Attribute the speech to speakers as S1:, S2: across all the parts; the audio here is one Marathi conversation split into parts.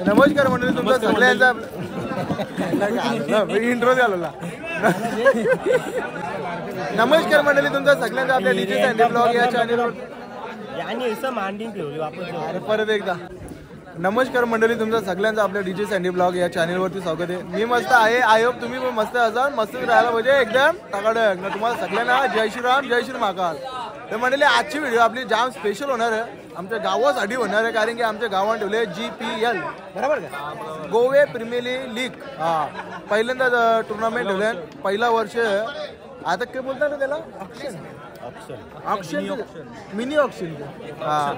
S1: नमस्कार मंडळी, तुमचा सगळ्यांचा इंट्रो झाला. नमस्कार मंडळी, तुमचा सगळ्यांचा आपल्या डीजे सँडी ब्लॉग या चॅनलवर परत एकदा नमस्कार मंडळी, तुमचा सगळ्यांचा आपल्या डीजे सँडी ब्लॉग या चॅनलवरती स्वागत आहे. मी मस्त आहे. आय होप तुम्ही पण मस्त असाल, मस्त राहायला पाहिजे एकदम टकाटक. तुम्हाला सगळ्यांना जय श्रीराम, जय श्री महाकाल. तर मंडळी, आजची व्हिडिओ आपली जाम स्पेशल होणार आहे, आमच्या गावासाठी होणार आहे. कारण की आमच्या गावात ठेवले GPL, बरोबर का, गोवे प्रीमियर लीग. हा, पहिल्यांदा टुर्नामेंट ठेवले, पहिला वर्ष. आता काय बोलतात ना त्याला, ऑक्शन मिनी ऑक्शन. हा,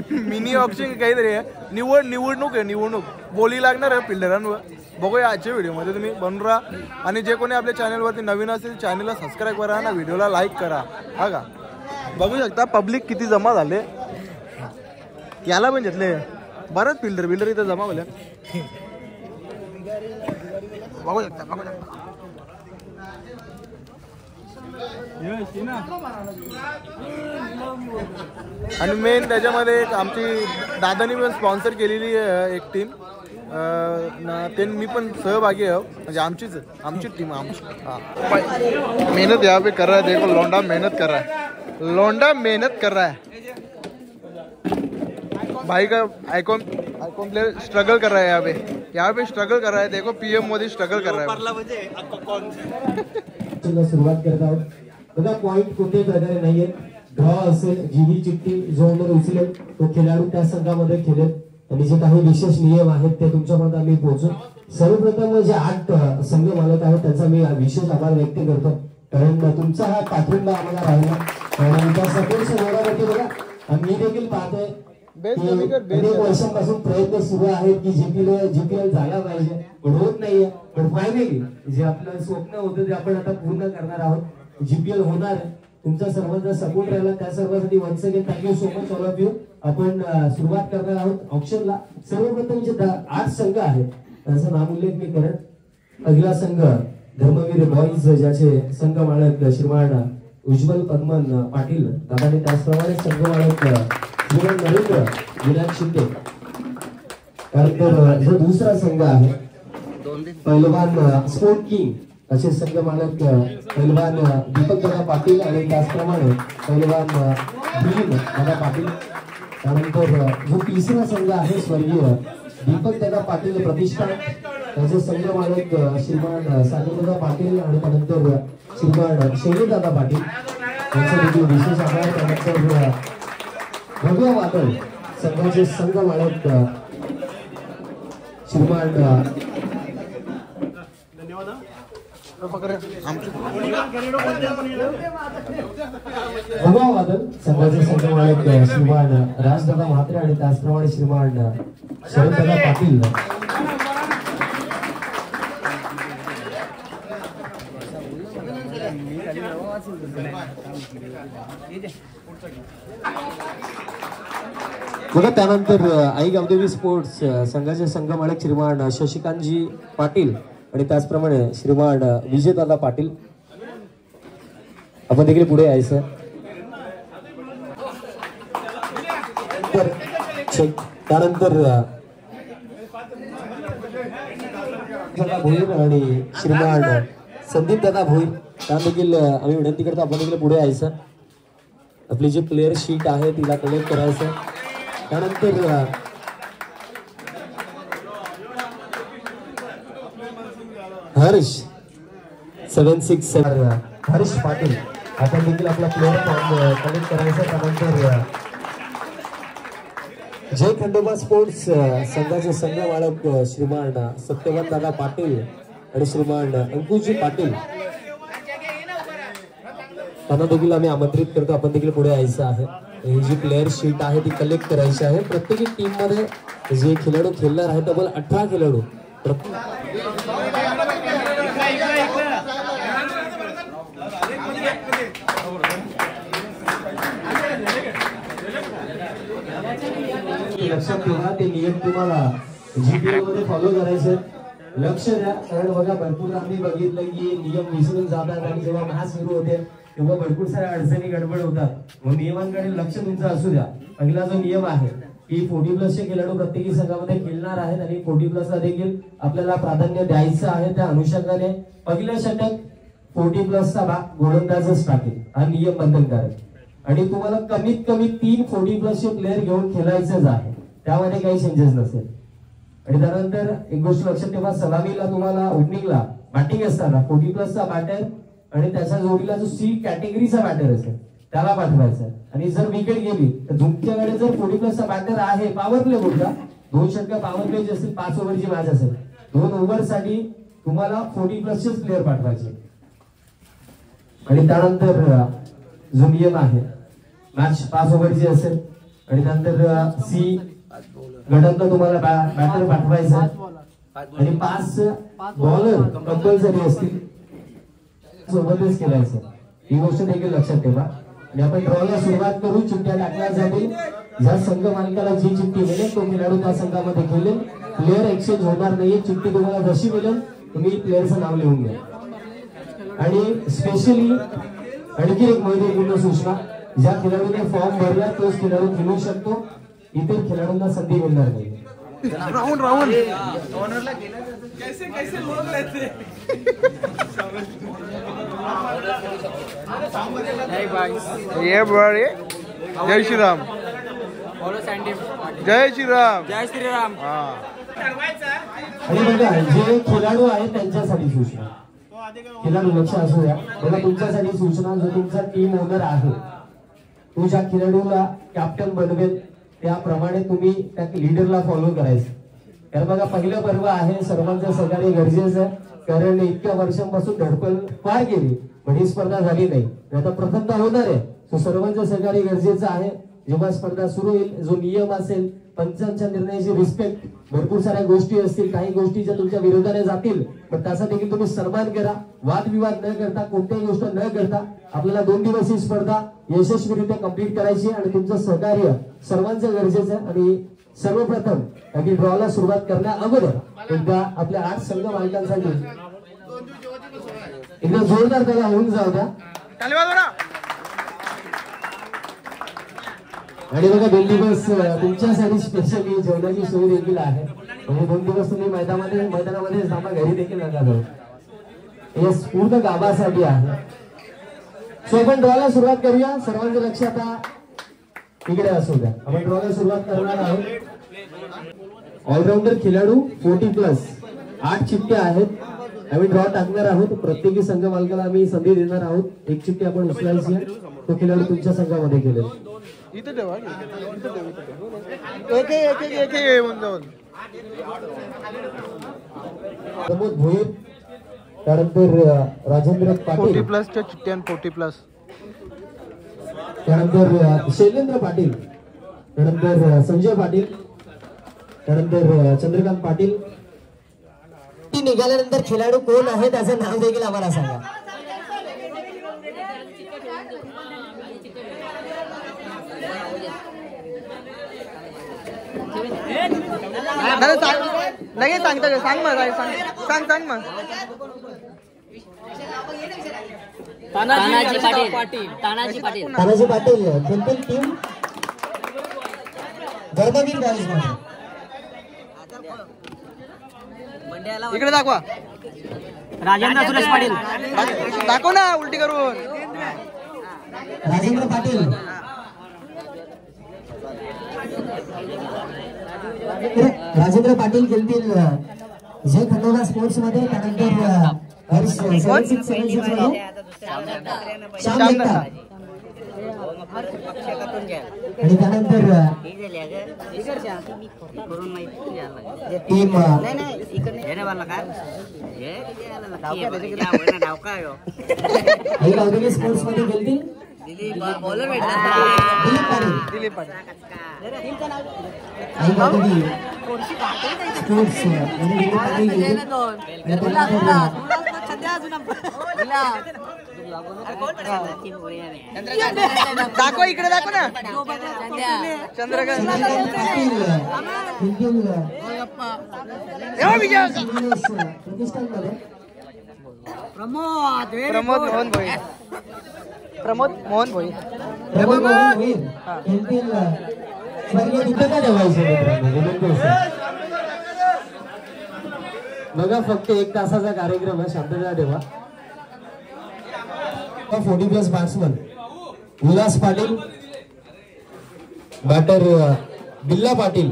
S1: मिनी ऑक्शन काहीतरी आहे. निवडणूक आहे, निवडणूक बोली लागणार आहे फिल्डरांवर. बघूया आजच्या व्हिडिओमध्ये, तुम्ही बनून राहा. आणि जे कोणी आपल्या चॅनलवरती नवीन असेल, चॅनलला सबस्क्राईब करा ना, व्हिडिओला लाईक करा. हा का, बघू शकता पब्लिक किती जमा झाले. याला पण घेतले बरंच फिल्डर इथं जमा झाले. बघू शकता, बघू शकता. आणि मेन त्याच्यामध्ये एक आमची दादानी पण स्पॉन्सर केलेली एक टीम, मी पण सहभागी आहे. म्हणजे आमची टीम आमची. मेहनत यहाँ पे कर रहा है, देखो लौंडा मेहनत कर रहा है, लौंडा मेहनत कर रहा है. भाई का आइकॉन प्लेयर स्ट्रगल कर रहा है यहाँ पे स्ट्रगल कर रहा है. देखो PM मोदी स्ट्रगल कर रहा है.
S2: सुरुवात करत आहोत. बघा, पॉइंट कोणत्याही प्रकारे नाहीये. ड्रॉ असेल, जी चिठ्ठी जो नंबर उचलेल तो खेळाडू त्या संघामध्ये खेळेल. आणि जे काही विशेष नियम आहेत ते तुमच्यापर्यंत आम्ही पोहोचू. सर्वप्रथम जे 8 संघ मालक आहेत त्यांचा मी विशेष आभार व्यक्त करतो, कारण तुमचा हा पाठिंबा आम्हाला राहिला. आणि त्या सपोर्ट संघावरती बघा, आम्ही देखील पाहतोय अनेक वर्षांपासून प्रयत्न सुरू आहेत की GPL झाला पाहिजे, पण होत नाहीये. पण फायनली जे आपलं स्वप्न होतं ते आपण आता पूर्ण करणार आहोत. GPL होणार आहे. तुमचा सर्वांचा सपोर्ट राहिला, त्या सर्वांसाठी once again thank you so much all of you. आपण सुरुवात करणार आहोत ऑप्शनला. सर्वप्रथम जे 8 संघ आहेत त्यांचा नामोल्लेख मी करत. पहिला संघ धर्मवीर बॉईज, ज्याचे संघ मालक श्रीमान उज्ज्वल पद्मन पाटील दादाने, त्याचप्रमाणे संघ मालक श्रीमान नरेंद्र विनायक शिंदे. त्यानंतर जो दुसरा संघ आहे पहिलवान स्पोर्ट किंग, असे संघ मालक पहिलवान दीपक दादा पाटील आणि त्याचप्रमाणे पहिलवान भीम दादा पाटील. त्यानंतर जो तिसरा संघ आहे स्वर्गीय दीपक दादा पाटील प्रतिष्ठान, त्याचे संघ मालक श्रीमान सागरदादा पाटील आणि त्यानंतर श्रीमान शैलेशदादा पाटील यांचे देखील विशेष आभार. त्यानंतर भगवा वादळ संघाचे संघ मालक श्रीमान भगवा वादळ संघाचे संघ मालक श्रीमान राजदादा म्हात्रे आणि त्याचप्रमाणे श्रीमान शरददादा पाटील. बघा, त्यानंतर आई गावदेवी स्पोर्ट्स संघाचे संघ मालक श्रीमान शशिकांतजी पाटील आणि त्याचप्रमाणे श्रीमान विजयदादा पाटील. आपण देखील पुढे यायचं. त्यानंतर भोईर आणि श्रीमान संदीप दादा भोईर, त्या देखील आम्ही विनंती करतो आपण देखील पुढे यायचं. आपली जी प्लेयर शीट आहे तिला कलेक्ट करायचं. त्यानंतर हर्ष 767 हर्ष पाटील, आपण देखील आपला प्लेयर कलेक्ट करायचा. त्यानंतर जय खंडोबा स्पोर्ट्स संघाचे संघ मालक श्रीमान सत्यवान दादा पाटील आणि श्रीमान अंकुशजी पाटील, त्यांना देखील आम्ही आमंत्रित करतो, आपण देखील पुढे यायचं आहे. ही जी प्लेयर शीट आहे ती कलेक्ट करायची आहे. प्रत्येक टीम मध्ये जे खेळाडू खेळणार आहेत तब्बल 18 खेळाडू. लक्षात ठेवा, ते नियम तुम्हाला GPL मध्ये फॉलो करायचे. लक्ष द्या, कारण बघा भरपूर आम्ही बघितलं की नियम विसरून जातात आणि जेव्हा मॅच सुरू होते तेव्हा भरपूर साऱ्या अडचणी गडबड होतात. मग नियमांकडे लक्ष तुमचं असू द्या. पहिला जो नियम आहे की 40+ खेळाडू प्रत्येकी संघामध्ये खेळणार आहेत आणि 40+ ला देखील आपल्याला प्राधान्य द्यायचं आहे. त्या अनुषंगाने पहिलं षटक 40+ चा गोलंदाजच टाकेल, हा नियम बंधनकारक. आणि तुम्हाला कमीत कमी 3 40+ चे प्लेअर घेऊन खेळायचंच आहे, त्यामध्ये काही चेंजेस नसेल. आणि त्यानंतर एक गोष्ट लक्षात ठेवा, सलामीला तुम्हाला ओपनिंगला बॅटिंग असताना 40+ चा बॅटर आणि त्याच्या जोडीला जो सी कॅटेगरीचा बॅटर असेल त्याला पाठवायचा. आणि जर विकेट गेली तर तुमच्याकडे जर 40+ चा बॅटर आहे, पॉवर प्ले बोलता 2 षटक पॉवर प्ले जे असेल 5 ओव्हरची मॅच असेल, 2 ओव्हरसाठी तुम्हाला 40+ चेच प्लेअर पाठवायचे. आणि त्यानंतर जो नियम आहे, मॅच 5 ओव्हरची असेल आणि त्यानंतर सी गटातला तुम्हाला बॅटर पाठवायचा आणि 5 बॉलर कंपल्सरी असतील, सोबतच खेळायचं. ही गोष्ट देखील लक्षात ठेवा. आणि आपण ड्रॉला सुरुवात करू. चिठ्ठ्या टाकल्या जातील. ज्या संघ मालकाला जी चिठ्ठी मिळेल तो खेळाडू त्या संघामध्ये खेळेल. प्लेअर एक्सचेंज होणार नाही. चिठ्ठी तुम्हाला जशी मिळेल तुम्ही प्लेअरचं नाव लिहून घ्या. आणि स्पेशली आणखी एक महत्त्वपूर्ण सूचना, ज्या खेळाडूने फॉर्म भरला तोच खेळाडू खेळू शकतो, इतर खेळाडूंना संधी मिळणार नाही.
S1: राहुल ये बड़े जय श्रीराम, जय श्रीराम, जय श्रीराम.
S2: आणि बघा, जे खेळाडू आहेत त्यांच्यासाठी सूचना, खेळाडू लक्ष असू द्या. बघा, तुमच्यासाठी सूचना, जो तुमचा टीम ओनर आहे तो ज्या खेळाडूला कॅप्टन बनवेल त्याप्रमाणे तुम्ही त्या लीडरला फॉलो करायचं. कारण बघा, पहिलं पर्व आहे, सर्वांचं सहकार्य गरजेचं आहे. कारण इतक्या वर्षांपासून धडपड फार केली पण ही स्पर्धा झाली नाही. आता प्रथमता होणार आहे, तो सर्वांचं सहकार्य गरजेचं आहे. जेव्हा स्पर्धा सुरू होईल, जो नियम असेल, पंचांच्या निर्णयाची रिस्पेक्ट, भरपूर साऱ्या गोष्टी असतील, काही गोष्टी ज्या तुमच्या विरोधाने जातील पण त्याचा देखील तुम्ही सन्मान करा. वादविवाद न करता, कोणत्याही गोष्ट न करता आपल्याला 2 दिवसीय स्पर्धा यशस्वीरित्या कंप्लीट करायची आणि तुमचं सहकार्य सर्वांचं गरजेचं आहे. आणि सर्वप्रथम अगदी ड्रॉला सुरुवात करण्या अगोदर एकदा आपल्या 8 संघ मालकांसाठी एकदा जोरदार त्याला होऊन जाऊ द्या. आणि बघा, 2 दिवस तुमच्यासाठी स्पेशली जेवणाची सोय देखील आहे. म्हणजे 2 दिवस तुम्ही मैदानामध्ये थांबा, घरी देखील नका जाऊ. हे पूर्ण गावासाठी आहे. सो आपण ड्रॉला सुरुवात करूया. सर्वांचं लक्ष आता इकडे असू द्या. आपण ड्रॉला सुरुवात करणार आहोत. ऑलराऊंडर खेळाडू 40+, 8 चिठ्ठ्या आहेत. आम्ही ड्रॉ टाकणार आहोत. प्रत्येकी संघ मालकाला आम्ही संधी देणार आहोत. एक चिठ्ठी आपण उचलायची आहे, तो खेळाडू तुमच्या संघामध्ये खेळेल.
S1: इथे ठेवा, एक येऊन जाऊन.
S2: प्रमोद भोईर, त्यानंतर राजेंद्र पाटील,
S1: 40+ च्या चिठ्ठ्या 40+.
S2: त्यानंतर शैलेंद्र पाटील, त्यानंतर संजय पाटील, त्यानंतर चंद्रकांत पाटील. ती निघाल्यानंतर खेळाडू कोण आहे त्याचं नाव देखील आम्हाला सांगा.
S1: लगेच सांगता का? सांग मग, सांग मग.
S3: तानाजी पाटील
S2: खेळतील टीम धर्मवीर बॉईज.
S1: इकडे दाखवा.
S3: राजेंद्र सुरेश पाटील
S1: दाखव ना उलटी करून.
S2: राजेंद्र पाटील, राजेंद्र पाटील खेळतील जय खंडोबा स्पोर्ट्स मध्ये. त्यानंतर हर्ष 7676 मध्ये श्याम जगताप. आणि त्यानंतर टीम स्पोर्ट्स मध्ये खेळतील दिलीप पाटील.
S1: दाखवा, इकडे दाखव ना. चंद्रकांत प्रमोद मोहन भोईर.
S2: स्वर्गीय तिथे का ठेवायचे मित्रांनो? बघा फक्त 1 तासाचा कार्यक्रम आहे, शांतता ठेवा. 40+ बॅट्समन उल्हास पाटील, बॅटर बिल्ला पाटील,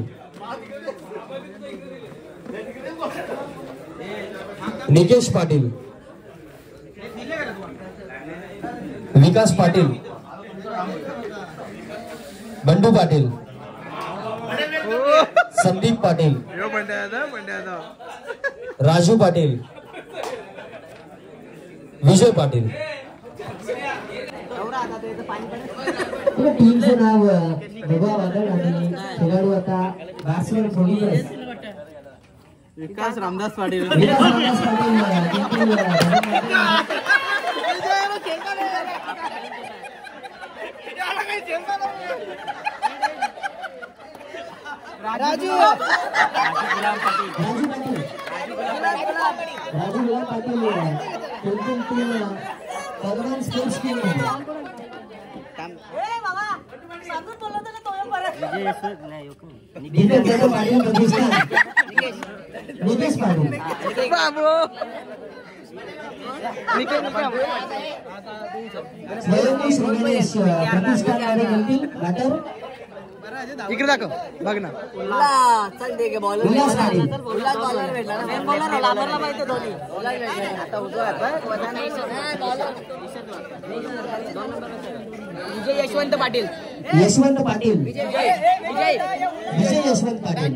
S2: निकेश पाटील, विकास पाटील, बंडू पाटील, संदीप पाटील, राजू पाटील, विजय पाटील. टीमचं नाव बघा वादळ आणि खेळाडू आता बॅट्समन 40+.
S3: विकास रामदास पाटील. राजू पाटील
S1: इकडे दाखव बघ ना.
S3: चल दे गे बॉलर भेटला ना. बॉलर लाभरला पाहिजे धोनी. आता विजय यशवंत पाटील.
S2: यशवंत पाटील,
S3: विजय
S2: यशवंत पाटील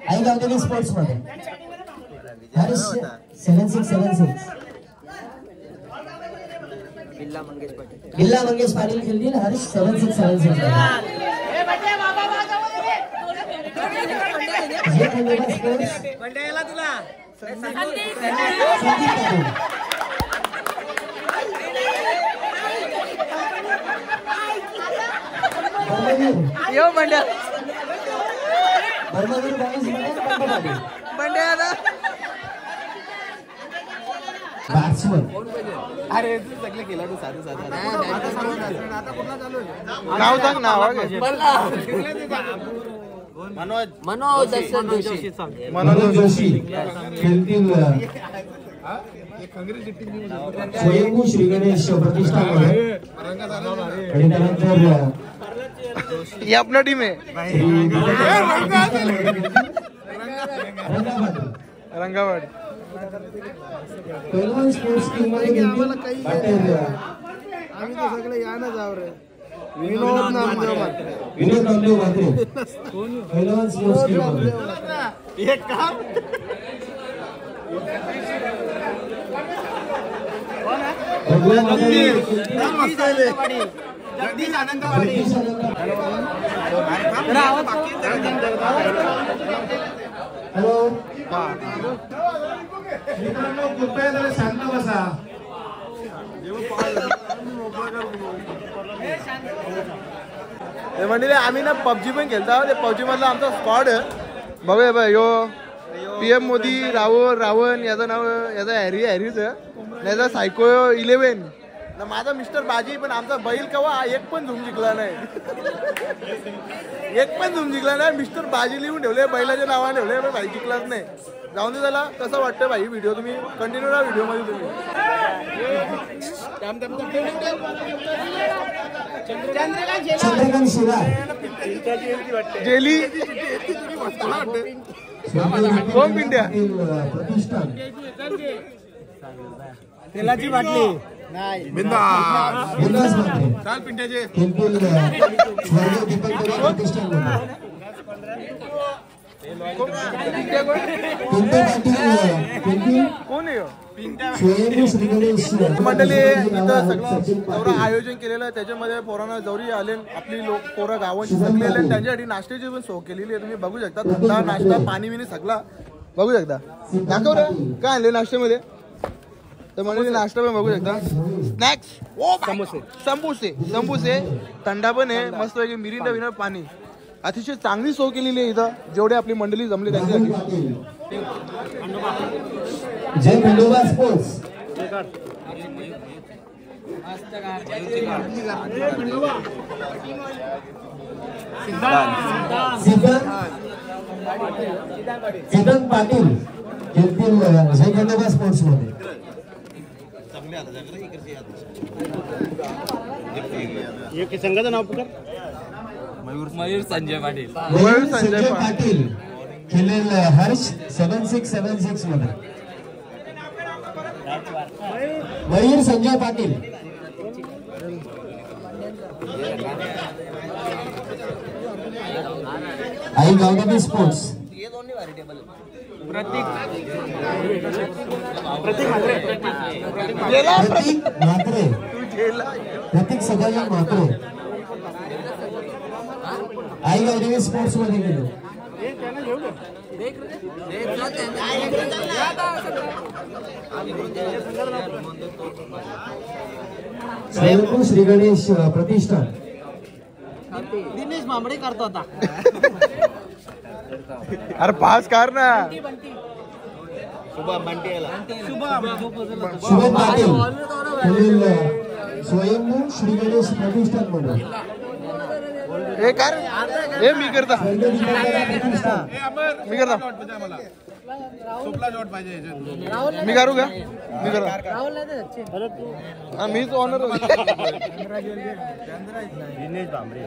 S2: आई गावदेवी स्पोर्ट्स मध्ये. हरीश 7676. बिल्ला मंगेश पाटील खेळतील. हरीश 7676. बॅट्समन
S1: अरे सगळे खेळाडू साधे साधे नाव सांग नाव.
S3: मनोज जोशी.
S2: मनोज जोशी खेळतील स्वयंभू श्री गणेश प्रतिष्ठानमध्ये. आणि त्यानंतर
S1: ही आपली टीम आहे. रंगावाडी
S2: पहिलवान स्पोर्ट्स टीम मध्ये खेळतील
S1: सगळे यानं जाव रे.
S2: विनोद नामदेव म्हात्रे. पहिलवान स्पोर्ट्स टीम मध्ये
S1: एक काम जगदीश आनंदवाडी.
S2: हॅलो
S4: मित्रांनो, कृपया जरा शांत बसा.
S1: म्हणजे आम्ही ना पबजी पण खेळतो. ते पबजी मधला आमचा स्क्वॉड बघूया बघ. यो PM मोदी, रावण याचं नाव, याचा हॅरीच, याचा सायको 11. माझा मिस्टर बाजी. पण आमचा बैल कवा एक पण झुम जिंकला नाही. एक पण झुम जिंकला नाही. मिस्टर बाजी लिहून ठेवले, बैलाच्या नावाने ठेवले, पण भाई जिंकलाच नाही. जाऊन दे त्याला. कसं वाटतं भाई व्हिडिओ? तुम्ही कंटिन्यू राहा व्हिडिओ मध्ये. तुम्ही
S2: चंद्रकांत शिवाय
S1: जेली कोण पिंट्या
S2: प्रतिष्ठान.
S1: तेलाची बाटली
S2: बिंदास म्हात्रे
S1: चाल पिंट्याचे
S2: खेळतील स्वर्गीय दीपक प्रतिष्ठान मध्ये.
S1: कोण आहे?
S2: स्वयंभू श्री गणेश
S1: मंडळी इथं सगळं आयोजन केलेलं आहे. त्याच्यामध्ये पोरांना जवळी आले, आपली लोक पोरं गावांची सगळे, त्यांच्यासाठी नाश्त्याची पण सोय केलेली आहे. तुम्ही बघू शकता. थंडा नाश्ता, पाणी बिणी सगळा बघू शकता. दाखव रे काय आणले नाश्त्यामध्ये. तर मंडळी नाश्ता पण बघू शकता. स्नॅक्स, समोसे, थंडा पण आहे मस्त पैकी. मिरिंडा विना पाणी. अतिशय चांगली सोय केलेली आहे इथं. जेवढे आपली मंडळी जमली त्यांच्यासाठी.
S2: जय खंडोबा स्पोर्ट्स. सिद्धांत पाटील खेळतील जय खंडोबा स्पोर्ट्स मध्ये.
S5: संघाचं नाव पुकार.
S3: मयूर संजय पाटील.
S2: मयूर संजय पाटील खेळेल हर्ष 7676 मध्ये. मयूर संजय पाटील. आई गावदेवी स्पोर्ट्स. प्रतीक म्हात्रे. प्रतीक सदानंद म्हात्रे आई गावदेवी स्पोर्ट्स मध्ये गेलो. स्वयंभू श्री गणेश प्रतिष्ठान.
S3: दिनेश मांबडे करतो आता.
S1: अरे पास कर ना.
S2: शुभम पाटील खेळील स्वयंभू श्री गणेश प्रतिष्ठान मध्ये.
S1: हे कर हे मी करता मी करता मी करू का मी करा मीच ऑनर.
S5: दिनेश भांबरे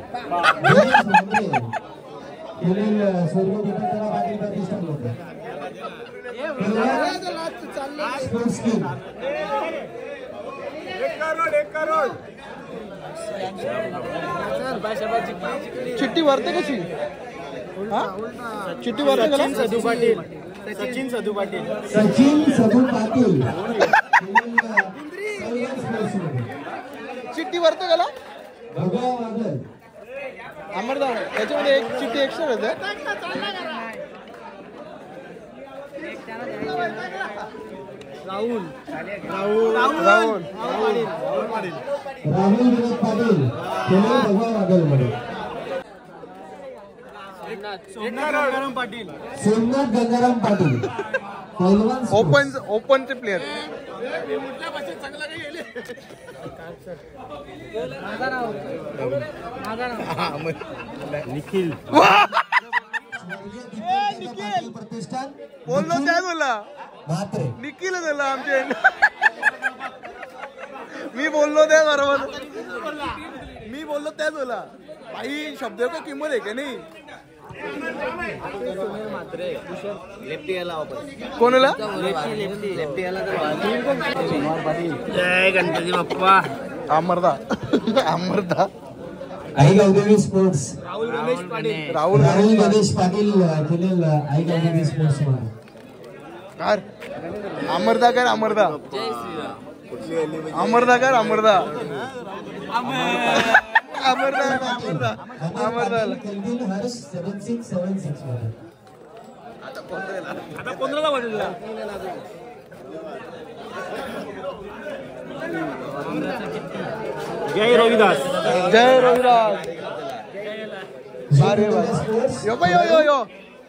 S2: खेळील स्वर्गीय पाटील प्रतिष्ठान मध्ये. Sports king.
S1: चिट्टी वरते कशी हा चिट्टी वरते का.
S5: सदू पाटील. सचिन सदू पाटील.
S2: सचिन सदू पाटील
S1: चिट्टी वरते का
S2: भगवा वादळ.
S1: अमरदा त्याच्यामध्ये एक चिट्टी एक्स्ट्रा होते.
S2: राहुल
S1: राहुल
S2: विनोद पाटील खेळील भगवा वादळ मध्ये. सोमनाथ गंगाराम पाटील पैलवान
S1: ओपनचे प्लेयर.
S5: निखिल
S2: प्रतिष्ठान.
S1: बोललो त्याच बोला
S2: म्हात्रे.
S1: निखिल झाला आमचे. मी बोललो त्या बरोबर मी बोललो त्याच बोला काही शब्द का किंमत आहे का नाही. कोणाला
S5: जय गणपती बाप्पा.
S1: अमरदा अमरदा
S2: आई गावदेवी स्पोर्ट्स.
S1: राहुल
S2: गणेश पाटील खेळेल आई गावदेवी स्पोर्ट्स मध्ये.
S1: कर अमरदा कर अमरदा अमरदा कर अमरदा अमरदा अमरदा अमरदा.
S2: खेळतील हर्ष 7676 मध्ये.
S5: आता 15ला वाजला. जय रविदास.
S1: जय रविदास. अरे वा यो बाई यो यो यो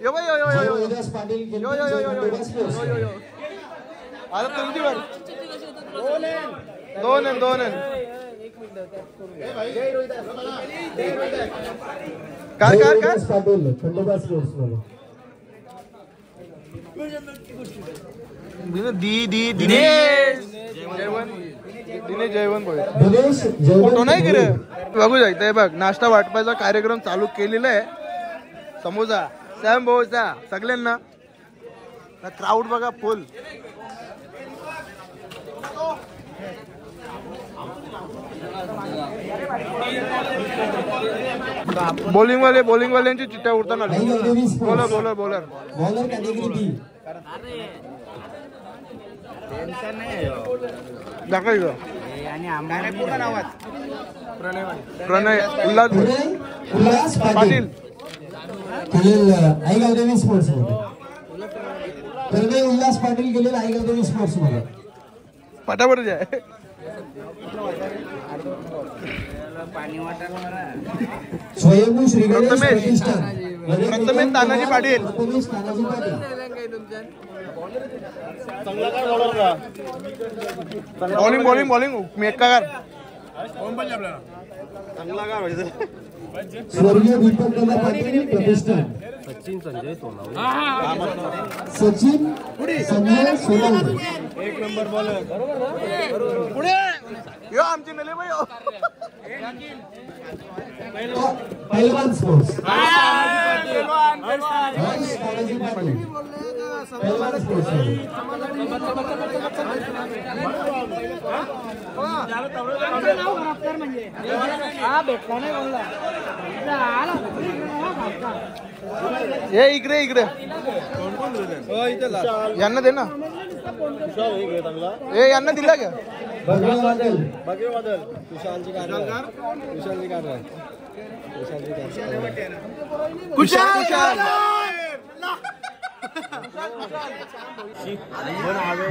S1: यो बाई यो यो यो यो
S2: रविदास पाटील
S1: यो यो यो यो यो यो यो. आता तुमची वर दोन कर कर कर.
S2: पाटील खंडोबा स्पोर्ट्स मध्ये.
S1: दिनेश जयवंत बोल.
S2: दिनेश
S1: फोटो नाही करे बघू जायचंय बघ. नाश्ता वाटपायचा कार्यक्रम चालू केलेला आहे. समोसा सॅम भाऊचा सगळ्यांना क्राऊड बघा फुल. बॉलिंग वाल्यांची चिट्ट्या उडताना बॉलर
S2: बॉलर कॅटेगरी बी.
S1: दाखव प्रणय
S2: उल्हास पाटील खेळेल आई गावदेवी स्पोर्ट्स मध्ये. प्रणय उल्हास पाटील गेलेला आई गावदेवी स्पोर्ट्स मध्ये.
S1: पटापट जाय.
S2: स्वयंभू श्री गणेश प्रतिष्ठान.
S1: प्रथमेश तानाजी पाटील.
S2: प्रथमेश तानाजी पाटील.
S1: बॉलिंग मेका कर
S5: चांगला काय व्हायचं
S2: स्वर्गीय दीपक दादा पाटील प्रतिष्ठान
S5: सचिन संजय सोनावणे
S2: सचिन संजय सोनावणे
S1: एक नंबर बॉलर पुढे यो आमची नले बाई
S2: पैलवान स्पोर्ट्स पैलवान स्पोर्ट्स
S1: हे इकडे इकडे यांना दे ना हे यांना दिला का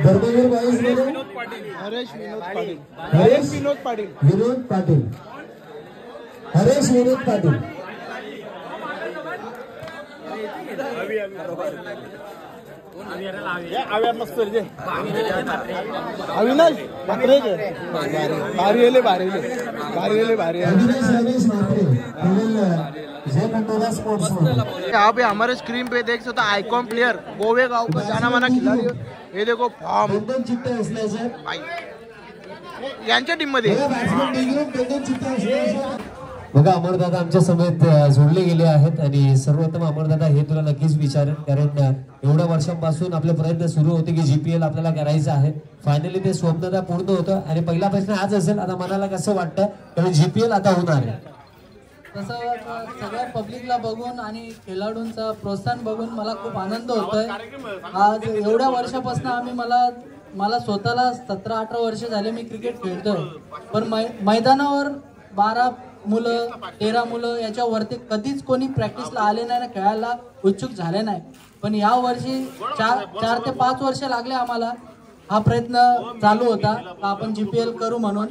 S2: धर्मवीर बाईस
S1: हरेश विनोद पाटील
S2: विनोद पाटील हरेश विनोद पाटील
S1: अविनाश भारी
S2: अविनाश रमेश म्हात्रे जय खंडोला स्पोर्ट्स
S1: यहाँ पे हमारे स्क्रीन पे देख सकते आइकॉन प्लेयर गोवे गांव का जाना माना खिलाड़ी ये देखो फॉर्म
S2: दोन चित्ते असल्याचे
S1: यांच्या टीम मध्ये
S2: बघा अमरदादा आमच्या समेत जोडले गेले आहेत आणि सर्वप्रथम अमरदादा हे तुला नक्कीच विचारेन कारण एवढ्या वर्षांपासून आपले प्रयत्न सुरू होते की जीपीएल आपल्याला करायचं आहे फायनली ते स्वप्नता पूर्ण होतं आणि पहिला प्रश्न हाच असेल आता मनाला कसं वाटतं कारण जीपीएल आता होणार आहे
S6: तसं सगळ्या पब्लिकला बघून आणि खेळाडूंचं प्रोत्साहन बघून मला खूप आनंद होतोय आज एवढ्या वर्षापासून आम्ही मला स्वतःला 17-18 वर्ष झाले मी क्रिकेट खेळतोय पण मैदानावर 12 मुलं 13 मुलं याच्यावरती कधीच कोणी प्रॅक्टिसला आले नाही ना खेळायला उत्सुक झाले नाही पण या वर्षी 4 ते 5 वर्ष लागले आम्हाला हा प्रयत्न चालू होता आपण जीपीएल करू म्हणून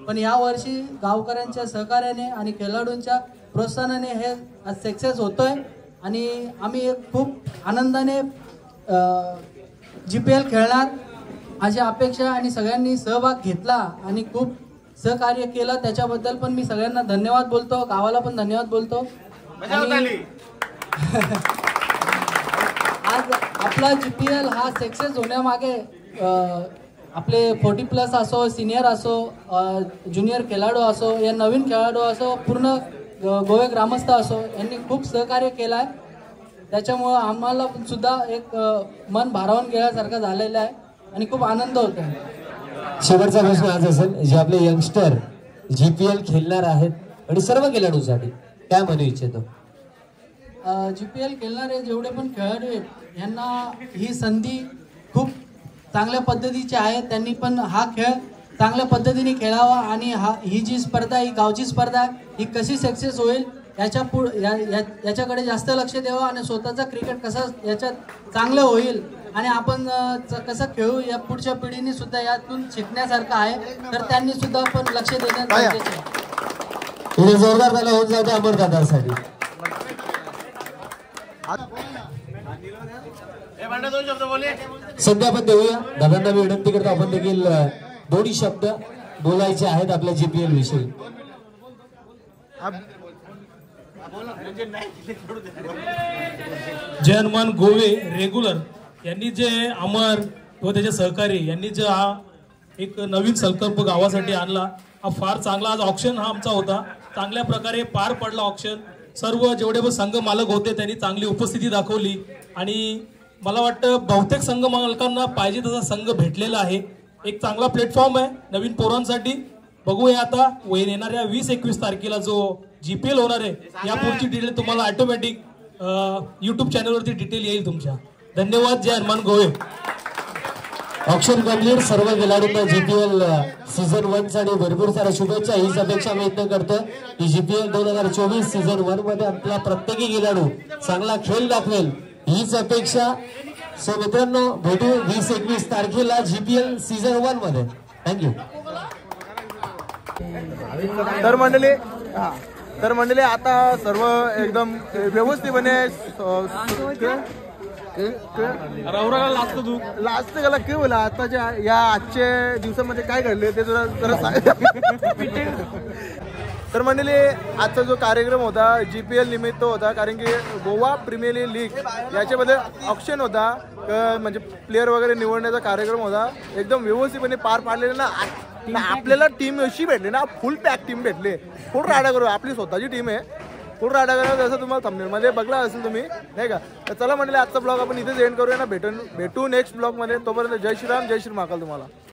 S6: पण या वर्षी गावकऱ्यांच्या सहकार्याने आणि खेळाडूंच्या प्रोत्साहनाने हे आज सक्सेस होतोय आणि आम्ही खूप आनंदाने जीपीएल खेळणार अशी अपेक्षा आणि सगळ्यांनी सहभाग घेतला आणि खूप सहकार्य केलं त्याच्याबद्दल पण मी सगळ्यांना धन्यवाद बोलतो गावाला पण धन्यवाद बोलतो आज आपला जीपीएल हा सक्सेस होण्यामागे आपले 40+ असो सिनियर असो ज्युनियर खेळाडू असो या नवीन खेळाडू असो पूर्ण गोवे ग्रामस्थ असो यांनी खूप सहकार्य केलं आहे त्याच्यामुळं आम्हाला सुद्धा एक मन भारावून गेल्यासारखं झालेलं आहे आणि खूप आनंद होतो
S2: शेवटचा प्रश्न आज असेल जे आपले यंगस्टर जीपीएल खेळणार आहेत आणि सर्व खेळाडूंसाठी काय म्हणू इच्छितो
S6: जीपीएल खेळणारे जेवढे पण खेळाडू आहेत यांना ही संधी खूप चांगल्या पद्धतीची आहे त्यांनी पण हा खेळ चांगल्या पद्धतीने खेळावा आणि ही जी स्पर्धा ही गावची स्पर्धा ही कशी सक्सेस होईल याच्याकडे जास्त लक्ष द्यावं आणि स्वतःचा क्रिकेट कसं याच्यात चांगलं होईल आणि आपण कसं खेळू या पुढच्या पिढीने सुद्धा यातून शिकण्यासारखं आहे तर त्यांनी सुद्धा पण लक्ष देण्यात गरजेचं आहे
S2: जोरदार त्याला होऊन जाते अमरदादासाठी सध्या आपण देऊया दादांना मी विनंती करतो आपण देखील 2 शब्द बोलायचे आहेत आपल्या जीपीएल विषयी
S7: जय हनुमान गोवे रेग्युलर यांनी जे अमर व त्याचे सहकारी यांनी जे हा एक नवीन संकल्प गावासाठी आणला हा फार चांगला आज ऑक्शन हा आमचा होता चांगल्या प्रकारे पार पडला ऑक्शन सर्व जेवढे पण संघ मालक होते त्यांनी चांगली उपस्थिती दाखवली आणि मला वाटतं बहुतेक संघ मालकांना पाहिजे तसा संघ भेटलेला आहे एक चांगला प्लॅटफॉर्म आहे नवीन पोरांसाठी बघूया आता येणाऱ्या 20-21 तारखेला जो जीपीएल होणार आहे या पुढची डिटेल तुम्हाला ऑटोमॅटिक YouTube चॅनलवरती डिटेल येईल तुमच्या धन्यवाद जय हनुमान गोवे
S2: ऑक्शन कम्प्लीट सर्व खेळाडूंना जीपीएल सीझन 1 साठी भरपूर साऱ्या शुभेच्छा हीच अपेक्षा व्यक्त करतो की जीपीएल 2024 सीझन 1 मध्ये आपला प्रत्येकी खेळाडू चांगला खेळ दाखवेल हीच अपेक्षा सो मित्रांनो भेटू 20-21 तारखेला जीपीएल सीझन 1 मध्ये थँक्यू
S1: तर मंडळी आता सर्व एकदम व्यवस्थितपणे लास्ट गेला काय बोला आताच्या या आजच्या दिवसामध्ये काय घडले ते जरा सांग. तर मंडळी आजचा जो कार्यक्रम होता GPL निमित्त होता, कारण की गोवा प्रीमियर लीग याच्यामध्ये ऑप्शन होता, म्हणजे प्लेअर वगैरे निवडण्याचा कार्यक्रम होता. एकदम व्यवस्थितपणे पार पाडलेला ना. आपल्याला टीम अशी भेटली ना, फुल पॅक टीम भेटली. फुल राडा करू, आपली स्वतःची टीम आहे, फुल राडा करा. जसं तुम्हाला थंबनेलमध्ये बघला असेल तुम्ही नाही का. तर चला मंडळी आजचा ब्लॉग आपण इथेच एंड करूया ना. भेटू नेक्स्ट ब्लॉगमध्ये. तोपर्यंत जय श्रीराम, जय श्री महाकाल तुम्हाला.